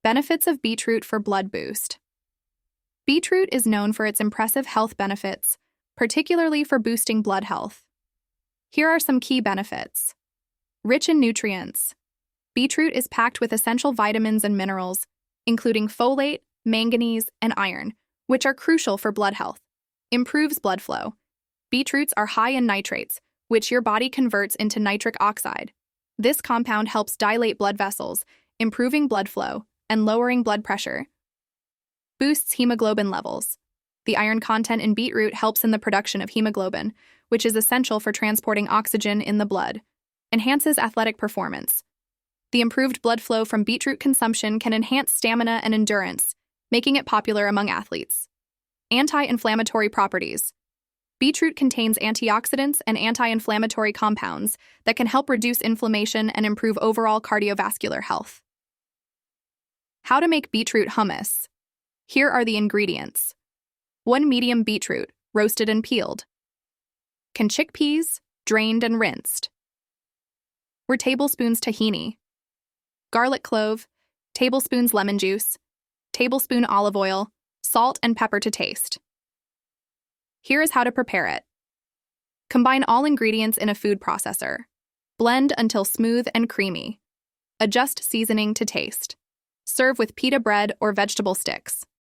Benefits of beetroot for blood boost. Beetroot is known for its impressive health benefits, particularly for boosting blood health. Here are some key benefits. Rich in nutrients. Beetroot is packed with essential vitamins and minerals, including folate, manganese, and iron, which are crucial for blood health. Improves blood flow. Beetroots are high in nitrates, which your body converts into nitric oxide. This compound helps dilate blood vessels, improving blood flow and lowering blood pressure. Boosts hemoglobin levels. The iron content in beetroot helps in the production of hemoglobin, which is essential for transporting oxygen in the blood. Enhances athletic performance. The improved blood flow from beetroot consumption can enhance stamina and endurance, making it popular among athletes. Anti-inflammatory properties. Beetroot contains antioxidants and anti-inflammatory compounds that can help reduce inflammation and improve overall cardiovascular health. How to make beetroot hummus. Here are the ingredients. 1 medium beetroot, roasted and peeled. Can chickpeas, drained and rinsed. 4 tablespoons tahini. Garlic clove, tablespoons lemon juice, tablespoon olive oil, salt and pepper to taste. Here is how to prepare it. Combine all ingredients in a food processor. Blend until smooth and creamy. Adjust seasoning to taste. Serve with pita bread or vegetable sticks.